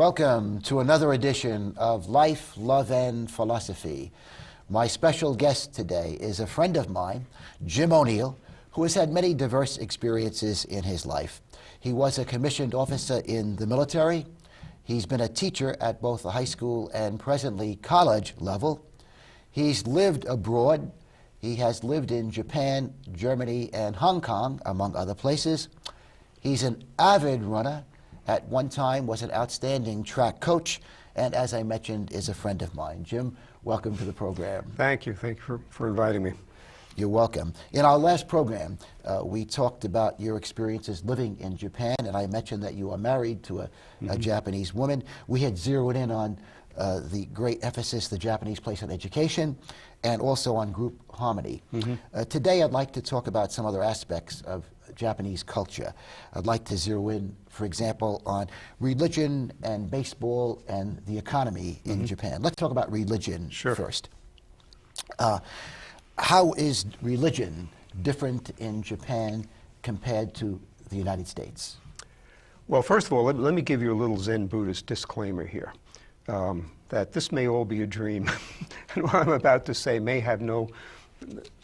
Welcome to another edition of Life, Love, and Philosophy. My special guest today is a friend of mine, Jim O'Neill, who has had many diverse experiences in his life. He was a commissioned officer in the military. He's been a teacher at both the high school and presently college level. He's lived abroad. He has lived in Japan, Germany, and Hong Kong, among other places. He's an avid runner. At one time was an outstanding track coach, and as I mentioned, is a friend of mine. Jim, welcome to the program. Thank you. Thank you for inviting me. You're welcome. In our last program, we talked about your experiences living in Japan, and I mentioned that you are married to a Japanese woman. We had zeroed in on the great emphasis the Japanese place on education and also on group harmony. Today, I'd like to talk about some other aspects of Japanese culture. I'd like to zero in, for example, on religion and baseball and the economy in Japan. Let's talk about religion first. How is religion different in Japan compared to the United States? Well, first of all, let me give you a little Zen Buddhist disclaimer here, that this may all be a dream, and what I'm about to say may have no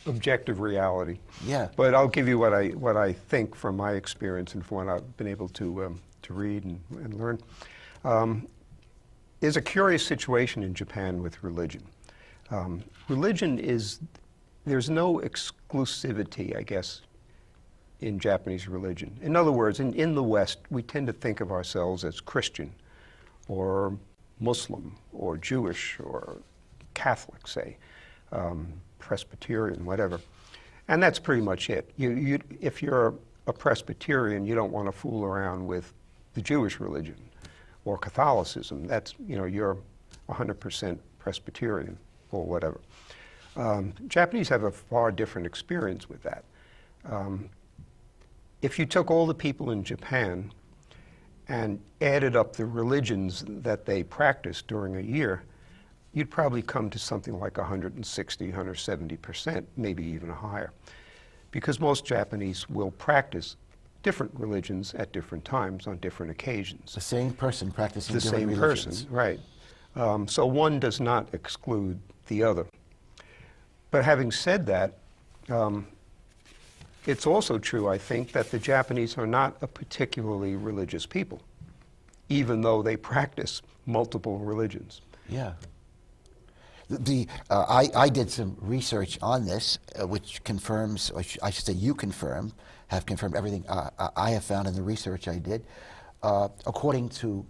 objective reality. Yeah. But I'll give you what I think from my experience and from what I've been able to read and learn. There's a curious situation in Japan with religion. Religion is, there's no exclusivity, I guess, in Japanese religion. In other words, in the West, we tend to think of ourselves as Christian or Muslim or Jewish or Catholic, say, Presbyterian, whatever. And that's pretty much it. If you're a Presbyterian, you don't want to fool around with the Jewish religion or Catholicism. That's, you're 100% Presbyterian or whatever. Japanese have a far different experience with that. If you took all the people in Japan and added up the religions that they practiced during a year, you'd probably come to something like 160, 170%, maybe even higher. Because most Japanese will practice different religions at different times on different occasions. The same person practicing the different same religions. person, right. So one does not exclude the other. But having said that, it's also true, I think, that the Japanese are not a particularly religious people, even though they practice multiple religions. Yeah. I did some research on this, which confirms, or I should say you have confirmed everything I have found in the research I did. According to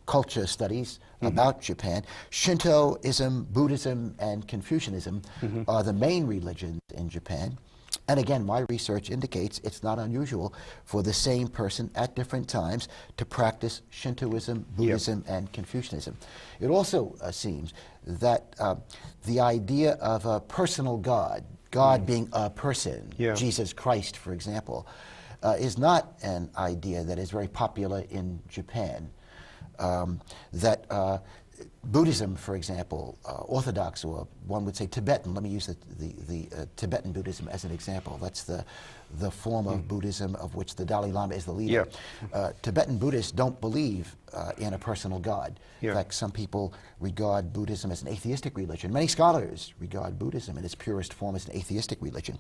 culture studies about Japan, Shintoism, Buddhism, and Confucianism are the main religions in Japan. And again, my research indicates it's not unusual for the same person at different times to practice Shintoism, Buddhism, and Confucianism. It also seems that the idea of a personal God being a person, Jesus Christ, for example, is not an idea that is very popular in Japan. Buddhism, for example, Orthodox, or one would say Tibetan, let me use the Tibetan Buddhism as an example. That's the form of Buddhism of which the Dalai Lama is the leader. Tibetan Buddhists don't believe in a personal God. In fact, some people regard Buddhism as an atheistic religion. Many scholars regard Buddhism in its purest form as an atheistic religion.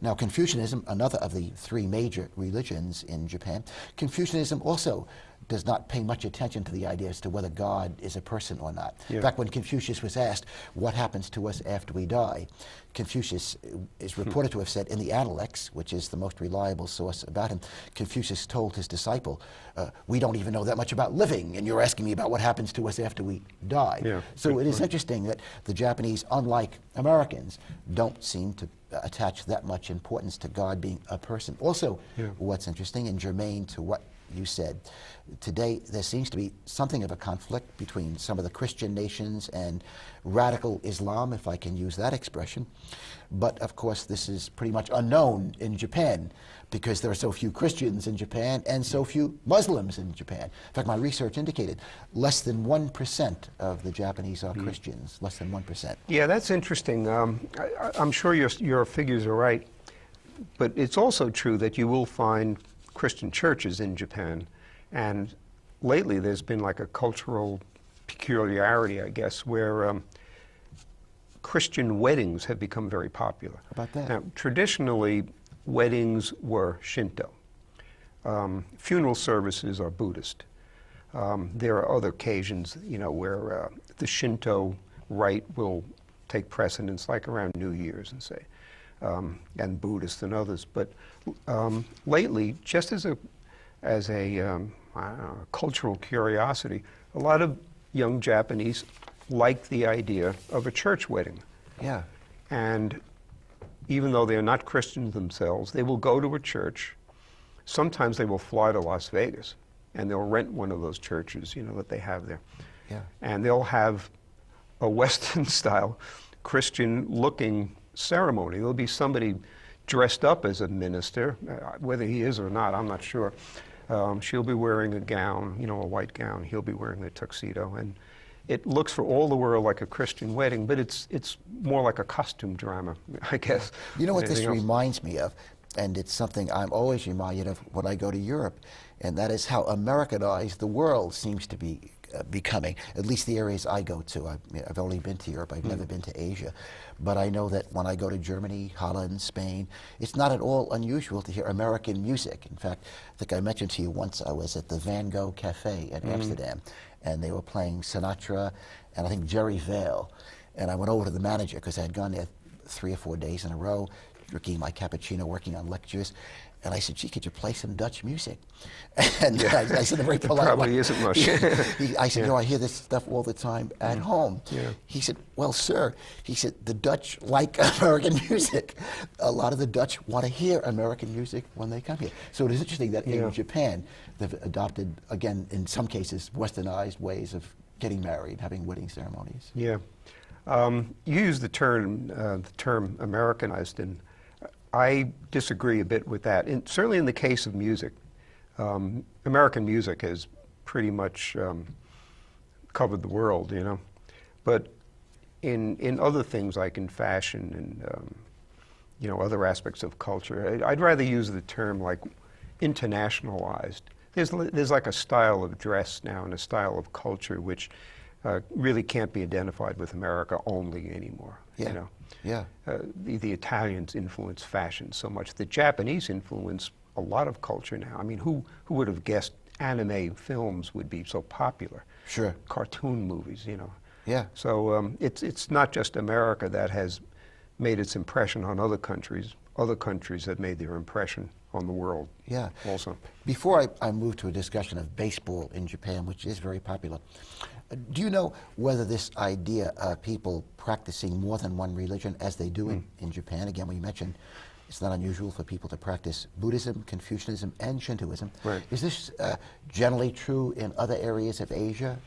Now, Confucianism, another of the three major religions in Japan, Confucianism also does not pay much attention to the idea as to whether God is a person or not. In fact, when Confucius was asked, what happens to us after we die, Confucius is reported to have said in the Analects, which is the most reliable source about him, Confucius told his disciple, we don't even know that much about living, and you're asking me about what happens to us after we die. So it is interesting that the Japanese, unlike Americans, don't seem to attach that much importance to God being a person. Also, what's interesting and germane to what you said, today there seems to be something of a conflict between some of the Christian nations and radical Islam, if I can use that expression. But of course this is pretty much unknown in Japan because there are so few Christians in Japan and so few Muslims in Japan. In fact, my research indicated less than 1% of the Japanese are Christians, less than 1%. Yeah, that's interesting. I'm sure your figures are right, but it's also true that you will find Christian churches in Japan, and lately there's been like a cultural peculiarity, I guess, where Christian weddings have become very popular. How about that? Now, traditionally, weddings were Shinto. Funeral services are Buddhist. There are other occasions, where the Shinto rite will take precedence, like around New Year's, and say, and Buddhist and others. But lately, just as a I don't know, cultural curiosity, a lot of young Japanese like the idea of a church wedding. Yeah. And even though they're not Christians themselves, they will go to a church. Sometimes they will fly to Las Vegas, and they'll rent one of those churches, that they have there. Yeah. And they'll have a Western-style, Christian-looking ceremony. There'll be somebody dressed up as a minister, whether he is or not, I'm not sure. She'll be wearing a gown, a white gown. He'll be wearing a tuxedo, and it looks for all the world like a Christian wedding, but it's more like a costume drama, I guess. You know what this Anything else? reminds me of, and it's something I'm always reminded of when I go to Europe, and that is how Americanized the world seems to be becoming, at least the areas I go to. I've only been to Europe, I've never been to Asia, but I know that when I go to Germany, Holland, Spain, it's not at all unusual to hear American music. In fact, I think I mentioned to you once I was at the Van Gogh Cafe in Amsterdam, and they were playing Sinatra and I think Jerry Vale, and I went over to the manager because I had gone there 3 or 4 days in a row, drinking my cappuccino, working on lectures. And I said, gee, could you play some Dutch music? And I said, very polite. Probably isn't much. I said, I hear this stuff all the time at home. Yeah. He said, well, sir, he said, the Dutch like American music. A lot of the Dutch want to hear American music when they come here. So it is interesting that in Japan, they've adopted, again, in some cases, westernized ways of getting married, having wedding ceremonies. Yeah. You use the term Americanized, and I disagree a bit with that. Certainly in the case of music, American music has pretty much covered the world, But in other things like in fashion and other aspects of culture, I'd rather use the term like internationalized. There's like a style of dress now and a style of culture which really can't be identified with America only anymore. Yeah. The Italians influence fashion so much. The Japanese influence a lot of culture now. I mean, who would have guessed anime films would be so popular? Sure. Cartoon movies, Yeah. So it's not just America that has made its impression on other countries. Other countries have made their impression on the world. Yeah. Also. Before I move to a discussion of baseball in Japan, which is very popular, do you know whether this idea of people practicing more than one religion, as they do in Japan, again, we mentioned it's not unusual for people to practice Buddhism, Confucianism, and Shintoism. Right. Is this generally true in other areas of Asia?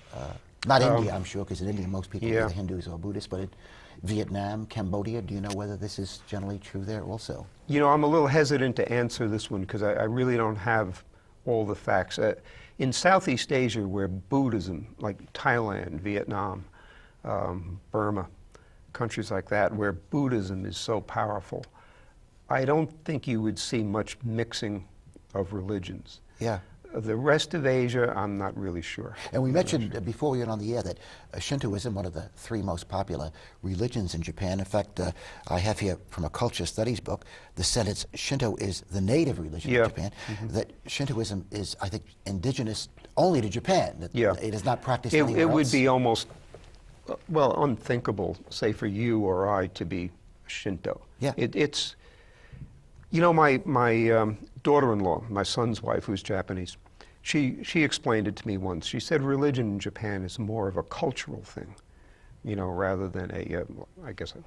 Not India, I'm sure, because in India most people are Hindus or Buddhists, but in Vietnam, Cambodia, do you know whether this is generally true there also? I'm a little hesitant to answer this one because I really don't have all the facts. In Southeast Asia, where Buddhism, like Thailand, Vietnam, Burma, countries like that, where Buddhism is so powerful, I don't think you would see much mixing of religions. Yeah. The rest of Asia, I'm not really sure. And we mentioned before we went on the air that Shintoism, one of the 3 most popular religions in Japan. In fact, I have here from a culture studies book the sentence, Shinto is the native religion of Japan, that Shintoism is, I think, indigenous only to Japan, that it is not practiced anywhere else. It would be almost, unthinkable, say, for you or I to be Shinto. Yeah. It's, my daughter-in-law, my son's wife, who's Japanese, she explained it to me once. She said religion in Japan is more of a cultural thing, rather than a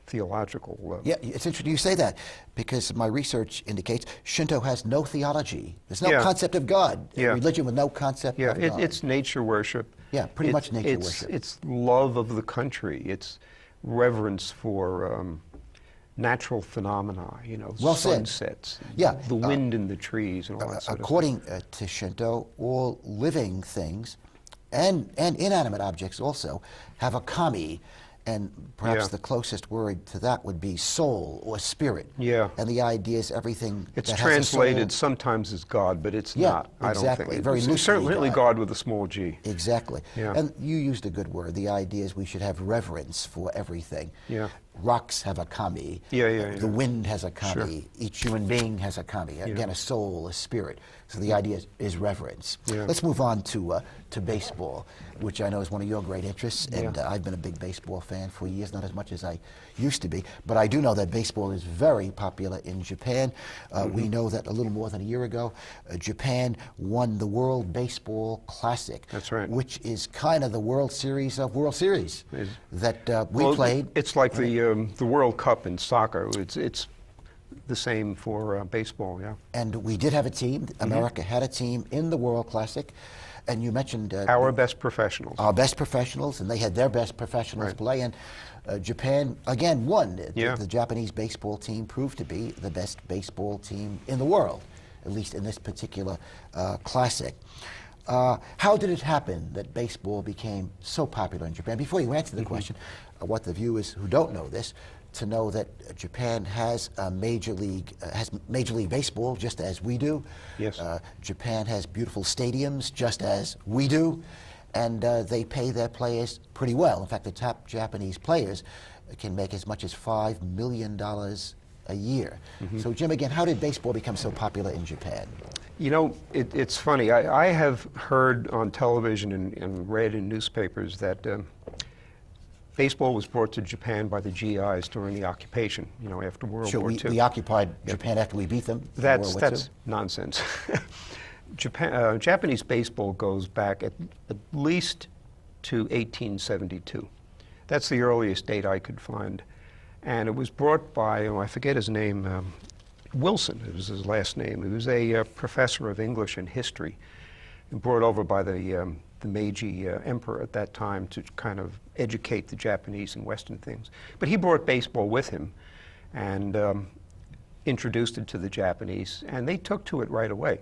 theological. Yeah, it's interesting you say that, because my research indicates Shinto has no theology. There's no concept of God. Religion with no concept of God. It's nature worship. Yeah, pretty much nature worship. It's love of the country. It's reverence for natural phenomena, Well said. sunsets, Yeah, the wind in the trees, and all that sort of stuff. According to Shinto, all living things and inanimate objects also have a kami, And perhaps Yeah. the closest word to that would be soul or spirit. Yeah. And the idea is everything It's that has a translated soul. sometimes as God, but it's Yeah, not, I don't exactly. think. Very It's loosely certainly God. God with a small g. Exactly. Yeah. And you used a good word. The idea is we should have reverence for everything. Yeah. Rocks have a kami. Yeah. The wind has a kami. Sure. Each human being has a kami. Again, a soul, a spirit. So the idea is reverence. Yeah. Let's move on to baseball, which I know is one of your great interests. And Yeah. I've been a big baseball fan for years, not as much as I used to be. But I do know that baseball is very popular in Japan. We know that a little more than a year ago, Japan won the World Baseball Classic. That's right. Which is kind of the World Series of World Series that we Well, played. It's like the World Cup in soccer. It's the same for baseball, yeah. And we did have a team. America had a team in the World Classic. And you mentioned Our best professionals. our best professionals, and they had their best professionals Right. play. And Japan, again, won. Yeah. The Japanese baseball team proved to be the best baseball team in the world, at least in this particular classic. How did it happen that baseball became so popular in Japan? Before you answer the question, I want the viewers who don't know this to know that Japan has a Major League Baseball just as we do. Yes. Japan has beautiful stadiums just as we do, and they pay their players pretty well. In fact, the top Japanese players can make as much as $5 million a year. So, Jim, again, how did baseball become so popular in Japan? You know, it's funny. I have heard on television and read in newspapers that baseball was brought to Japan by the GIs during the occupation, you know, after World War II. We occupied Japan after we beat them in World War II? That's nonsense. Japanese baseball goes back at least to 1872. That's the earliest date I could find. And it was brought by, I forget his name, Wilson, it was his last name. He was a professor of English and history, and brought over by the Meiji emperor at that time to kind of educate the Japanese in Western things. But he brought baseball with him and introduced it to the Japanese, and they took to it right away.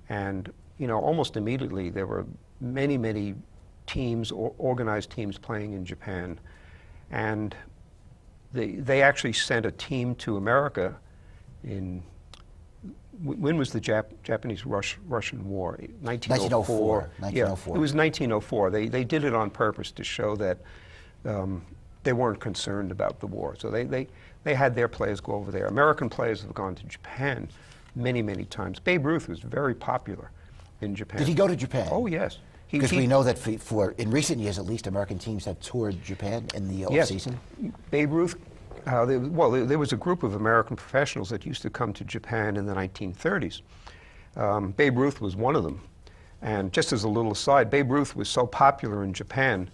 And, you know, almost immediately there were many, many teams, or organized teams playing in Japan. And they actually sent a team to America in, when was the Japanese-Russian War? 1904. 1904. Yeah, it was 1904. They did it on purpose to show that they weren't concerned about the war. So they had their players go over there. American players have gone to Japan many, many times. Babe Ruth was very popular in Japan. Did he go to Japan? Oh, yes. Because we know that in recent years, at least, American teams have toured Japan in the off-season. Babe Ruth, there was a group of American professionals that used to come to Japan in the 1930s. Babe Ruth was one of them. And just as a little aside, Babe Ruth was so popular in Japan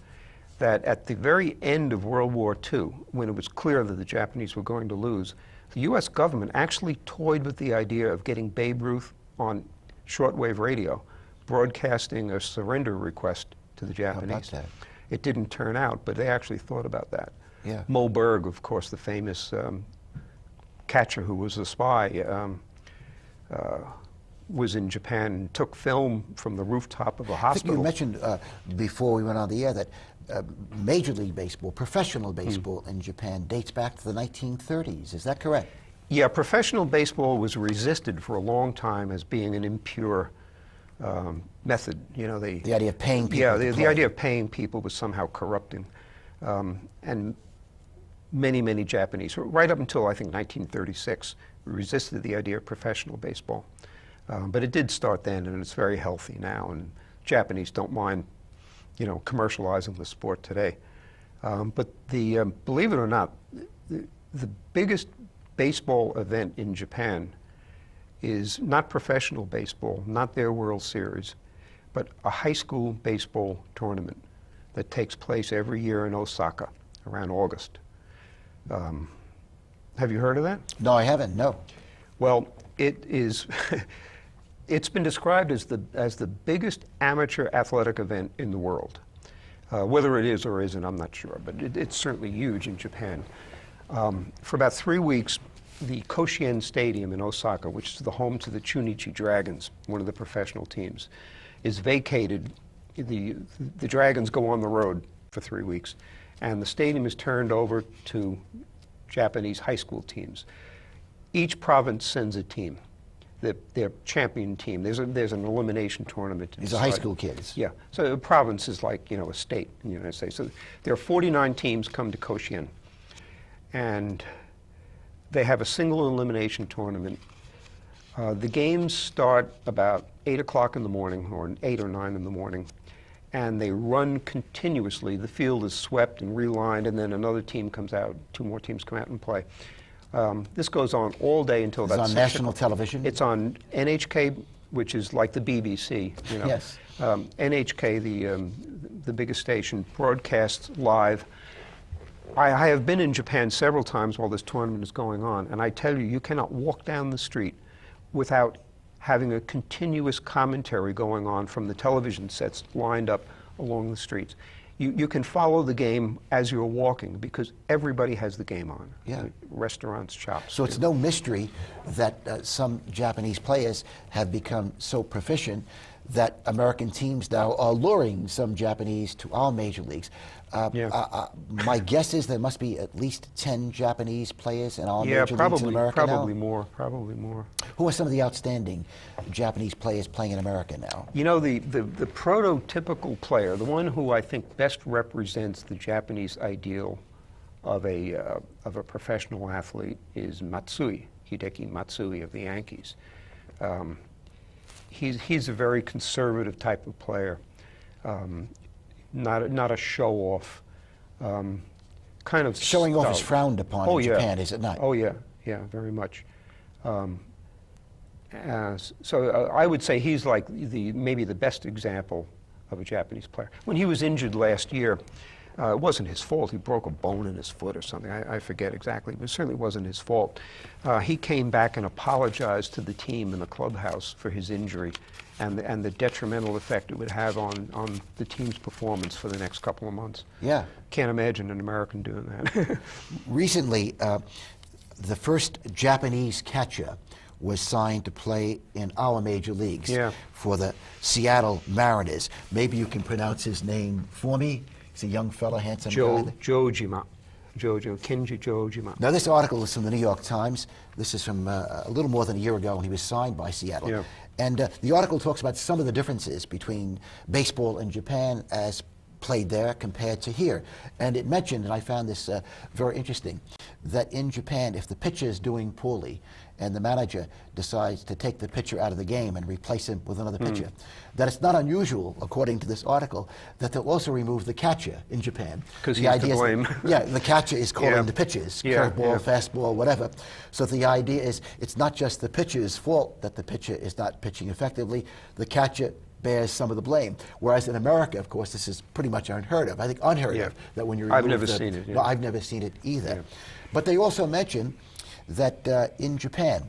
that at the very end of World War II, when it was clear that the Japanese were going to lose, the U.S. government actually toyed with the idea of getting Babe Ruth on shortwave radio, broadcasting a surrender request to the Japanese. How about that? It didn't turn out, but they actually thought about that. Yeah. Mo Berg, of course, the famous catcher who was a spy, was in Japan and took film from the rooftop of a hospital. I think you mentioned before we went on the air that Major League Baseball, professional baseball in Japan dates back to the 1930s. Is that correct? Yeah, professional baseball was resisted for a long time as being an impure method. You know, the idea of paying people. Yeah, to the play. idea of paying people was somehow corrupting, and many, many Japanese, right up until I think 1936, resisted the idea of professional baseball. But it did start then, and it's very healthy now. And Japanese don't mind, you know, commercializing the sport today. But believe it or not, the biggest baseball event in Japan is not professional baseball, not their World Series, but a high school baseball tournament that takes place every year in Osaka around August. Have you heard of that? No, I haven't. No. Well, it is. It's been described as the biggest amateur athletic event in the world. Whether it is or isn't, I'm not sure, but it's certainly huge in Japan. For about 3 weeks, the Koshien Stadium in Osaka, which is the home to the Chunichi Dragons, one of the professional teams, is vacated. The Dragons go on the road for 3 weeks, and the stadium is turned over to Japanese high school teams. Each province sends a team, their champion team. There's an elimination tournament. These are high school kids. Yeah. So a province is like, a state in the United States. So there are 49 teams come to Koshien, and they have a single elimination tournament. The games start about 8 o'clock in the morning, or 8 or 9 in the morning, and they run continuously. The field is swept and relined, and then another team comes out, 2 more teams come out and play. This goes on all day until about 6 o'clock. It's on national television? It's on NHK, which is like the BBC. Yes. NHK, the biggest station, broadcasts live. I have been in Japan several times while this tournament is going on, and I tell you, you cannot walk down the street without having a continuous commentary going on from the television sets lined up along the streets. You can follow the game as you're walking because everybody has the game on. Yeah. Restaurants, shops. So it's no mystery that some Japanese players have become so proficient that American teams now are luring some Japanese to our major leagues. My guess is there must be at least 10 Japanese players in our major leagues in America probably now? Probably more. Who are some of the outstanding Japanese players playing in America now? The prototypical player, the one who I think best represents the Japanese ideal of a professional athlete is Matsui, Hideki Matsui of the Yankees. He's a very conservative type of player, not a show-off, kind of Showing off is stout. frowned upon in Japan, is it not? Oh yeah, very much. So I would say he's like maybe the best example of a Japanese player. When he was injured last year, it wasn't his fault. He broke a bone in his foot or something. I forget exactly, but it certainly wasn't his fault. He came back and apologized to the team in the clubhouse for his injury and the detrimental effect it would have on the team's performance for the next couple of months. Yeah. Can't imagine an American doing that. Recently, the first Japanese catcher was signed to play in our major leagues for the Seattle Mariners. Maybe you can pronounce his name for me. He's a young fella, handsome guy. Kenji Jojima. Now, this article is from the New York Times. This is from a little more than a year ago when he was signed by Seattle. Yeah. And the article talks about some of the differences between baseball in Japan as played there compared to here. And it mentioned, and I found this very interesting, that in Japan, if the pitcher is doing poorly and the manager decides to take the pitcher out of the game and replace him with another pitcher, that it's not unusual, according to this article, that they'll also remove the catcher in Japan. Because he's to blame. The catcher is calling the pitches, curveball, fastball, whatever. So the idea is it's not just the pitcher's fault that the pitcher is not pitching effectively. The catcher bears some of the blame. Whereas in America, of course, this is pretty much unheard of. I think unheard of that when you're I've never seen it. No, I've never seen it either. But they also mention that in Japan,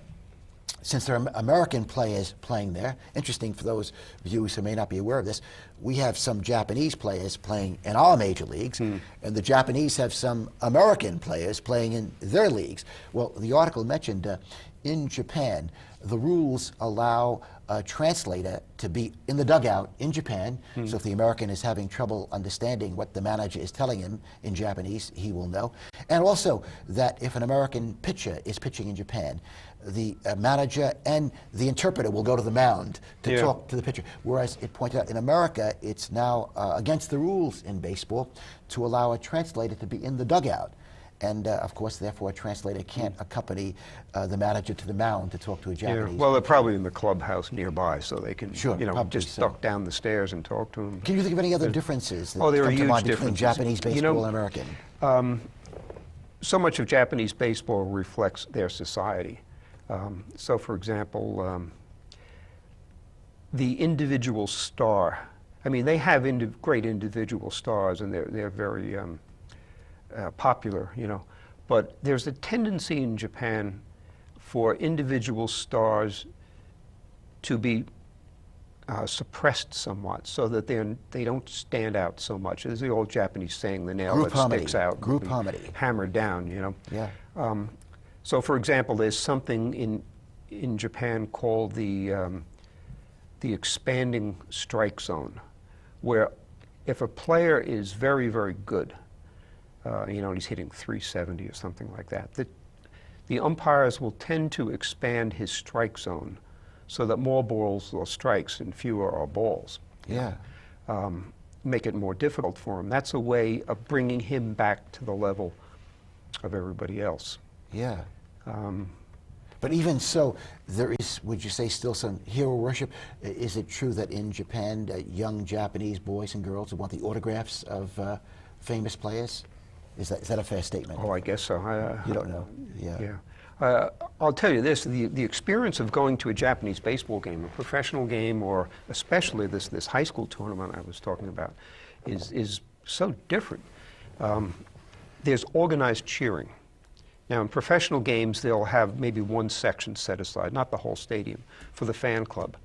since there are American players playing there, interesting for those viewers who may not be aware of this, we have some Japanese players playing in our major leagues, and the Japanese have some American players playing in their leagues. Well, the article mentioned in Japan, the rules allow a translator to be in the dugout in Japan, so if the American is having trouble understanding what the manager is telling him in Japanese, he will know. And also that if an American pitcher is pitching in Japan, the manager and the interpreter will go to the mound to talk to the pitcher. Whereas it pointed out in America, it's now against the rules in baseball to allow a translator to be in the dugout. And of course, therefore, a translator can't accompany the manager to the mound to talk to a Japanese. Well, they're probably in the clubhouse nearby, so they can just so. duck down the stairs and talk to him. Can you think of any other differences that there are come to huge mind between differences. Japanese baseball and American? So much of Japanese baseball reflects their society. So, for example, the individual star. I mean, they have great individual stars, and they're very popular, But there's a tendency in Japan for individual stars to be suppressed somewhat, so that they don't stand out so much. There's the old Japanese saying, the nail Group that harmony. sticks out. Group harmony. Hammered down, Yeah. So, for example, there's something in Japan called the expanding strike zone, where if a player is very, very good, and he's hitting 370 or something like that. The umpires will tend to expand his strike zone so that more balls or strikes and fewer are balls. Yeah. Make it more difficult for him. That's a way of bringing him back to the level of everybody else. Yeah. But even so, there is, would you say, still some hero worship? Is it true that in Japan, young Japanese boys and girls want the autographs of famous players? Is that a fair statement? Oh, I guess so. You don't know? Yeah. Yeah. I'll tell you this, the experience of going to a Japanese baseball game, a professional game, or especially this high school tournament I was talking about, is so different. There's organized cheering. Now, in professional games, they'll have maybe one section set aside, not the whole stadium, for the fan club.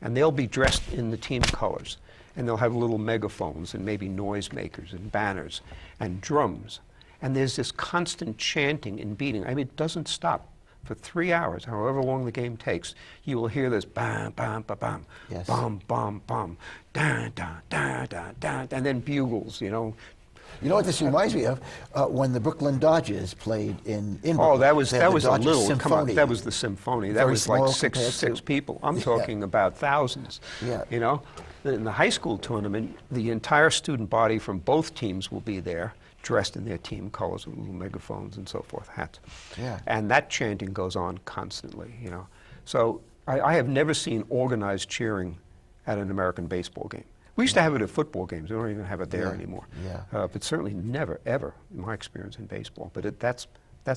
And they'll be dressed in the team colors. And they'll have little megaphones and maybe noisemakers and banners and drums. And there's this constant chanting and beating. I mean, it doesn't stop. For 3 hours, however long the game takes, you will hear this bam, bam, bam, bam, yes. bam, bam, bam, da, da, da, da, da, and then bugles, You know what this reminds me of? When the Brooklyn Dodgers played in Brooklyn. Oh, that was a little. Symphony. Come on, that was the symphony. That Very was like small six people. I'm talking about thousands. Yeah. In the high school tournament, the entire student body from both teams will be there, dressed in their team colors with little megaphones and so forth, hats. Yeah. And that chanting goes on constantly. So I have never seen organized cheering at an American baseball game. We used to have it at football games. We don't even have it there anymore. Yeah. But certainly never, ever, in my experience in baseball. But that's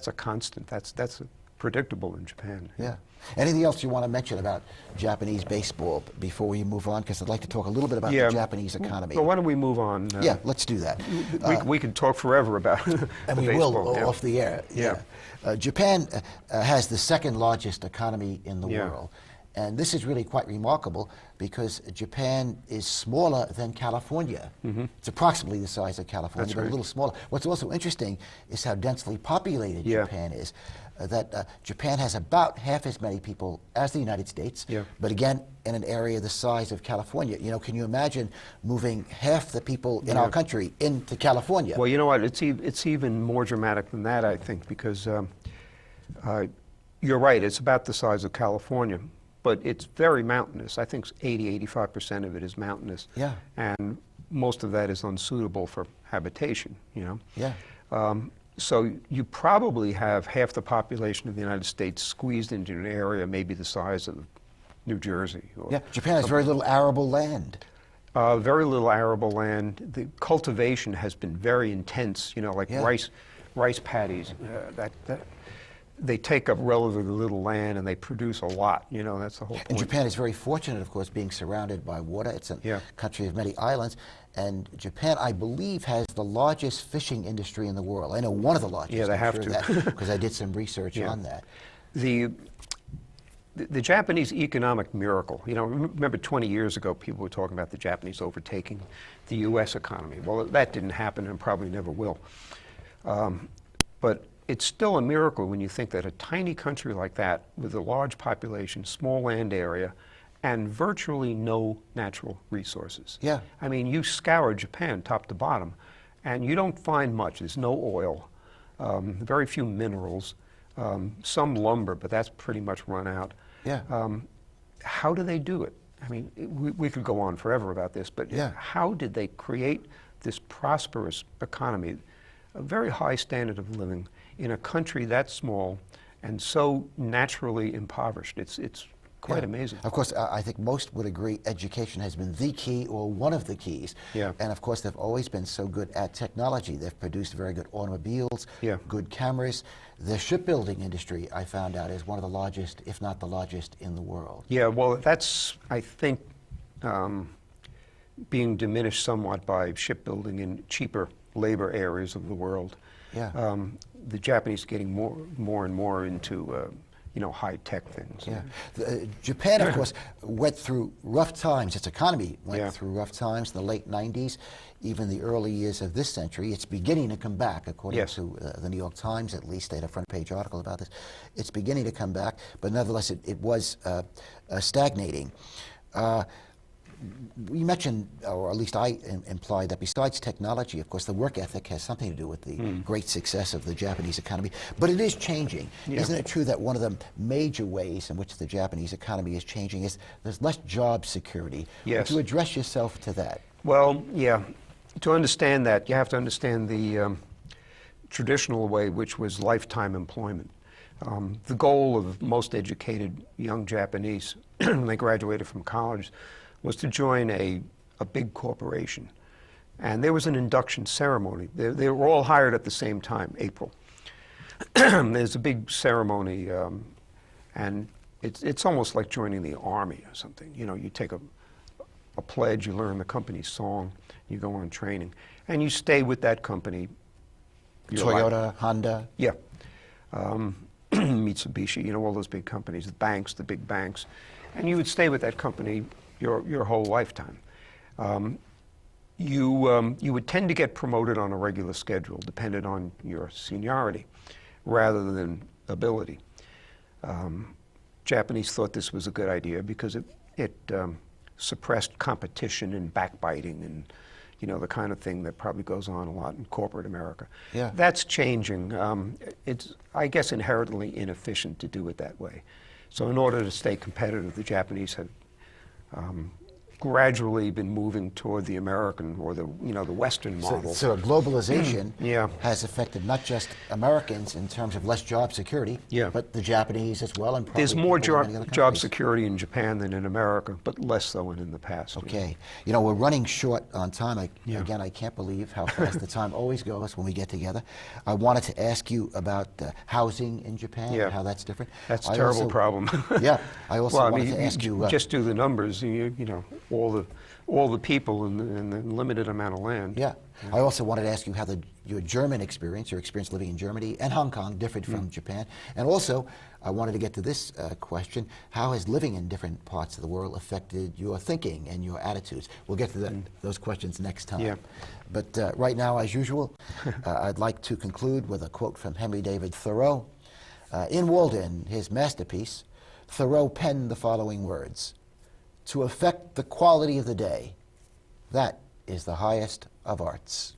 a constant. That's predictable in Japan. Yeah. Anything else you want to mention about Japanese baseball before we move on? Because I'd like to talk a little bit about the Japanese economy. Well, why don't we move on? Yeah, let's do that. We could talk forever about and we baseball. will off the air. Yeah. Japan has the second largest economy in the world. And this is really quite remarkable because Japan is smaller than California. Mm-hmm. It's approximately the size of California, but a little smaller. What's also interesting is how densely populated Japan is. Japan has about half as many people as the United States, but again, in an area the size of California. Can you imagine moving half the people in our country into California? Well, you know what? It's even more dramatic than that, I think, because you're right. It's about the size of California. But it's very mountainous. I think 85% of it is mountainous. Yeah. And most of that is unsuitable for habitation, Yeah. So you probably have half the population of the United States squeezed into an area maybe the size of New Jersey. Japan has very little arable land. Very little arable land. The cultivation has been very intense, rice paddies. They take up relatively little land and they produce a lot. That's the whole point. And Japan is very fortunate, of course, being surrounded by water. It's a country of many islands. And Japan, I believe, has the largest fishing industry in the world. I know one of the largest. Yeah, they have to. Because I did some research on that. The Japanese economic miracle, remember 20 years ago people were talking about the Japanese overtaking the U.S. economy. Well, that didn't happen and probably never will. But it's still a miracle when you think that a tiny country like that, with a large population, small land area, and virtually no natural resources. Yeah. I mean, you scour Japan top to bottom, and you don't find much. There's no oil, very few minerals, some lumber, but that's pretty much run out. Yeah. How do they do it? I mean, we could go on forever about this, but how did they create this prosperous economy, a very high standard of living, in a country that small and so naturally impoverished? It's quite amazing. Of course, I think most would agree education has been the key or one of the keys. Yeah. And of course, they've always been so good at technology. They've produced very good automobiles, good cameras. The shipbuilding industry, I found out, is one of the largest, if not the largest, in the world. Yeah, well, that's, I think, being diminished somewhat by shipbuilding in cheaper labor areas of the world. Yeah. The Japanese getting more and more into high-tech things. Yeah. Japan, of course, went through rough times. Its economy went through rough times in the late 90s, even the early years of this century. It's beginning to come back, according to the New York Times, at least. They had a front-page article about this. It's beginning to come back, but nevertheless, it was stagnating. you mentioned, or at least I implied, that besides technology, of course, the work ethic has something to do with the great success of the Japanese economy. But it is changing. Yeah. Isn't it true that one of the major ways in which the Japanese economy is changing is there's less job security? Yes. Would you address yourself to that? Well, yeah. To understand that, you have to understand the traditional way, which was lifetime employment. The goal of most educated young Japanese when they graduated from college was to join a big corporation. And there was an induction ceremony. They were all hired at the same time, April. There's a big ceremony, and it's almost like joining the army or something. You know, you take a pledge, you learn the company's song, you go on training, and you stay with that company. Toyota, Honda? Yeah. Mitsubishi, you know, all those big companies, the banks, the big banks. And you would stay with that company your whole lifetime. You would tend to get promoted on a regular schedule, dependent on your seniority, rather than ability. Japanese thought this was a good idea because it suppressed competition and backbiting and, you know, the kind of thing that probably goes on a lot in corporate America. Yeah. That's changing. It's, I guess, inherently inefficient to do it that way. So in order to stay competitive, the Japanese have gradually been moving toward the American or the Western model. So globalization Yeah. has affected not just Americans in terms of less job security, Yeah. but the Japanese as well, and probably There's more people in many other job countries. security in Japan than in America, but less so than in the past. Okay. You know, we're running short on time. Yeah. Again, I can't believe how fast the time always goes when we get together. I wanted to ask you about housing in Japan, Yeah. and how that's different. That's a I terrible also- problem. Yeah. I also Well, I wanted mean, to ask you... just do the numbers, you know, all the people and the limited amount of land. Yeah. I also wanted to ask you how your German experience, your experience living in Germany and Hong Kong, differed from Japan. And also, I wanted to get to this question: how has living in different parts of the world affected your thinking and your attitudes? We'll get to those questions next time. Yeah. But right now, as usual, I'd like to conclude with a quote from Henry David Thoreau. In Walden, his masterpiece, Thoreau penned the following words: "To affect the quality of the day, that is the highest of arts."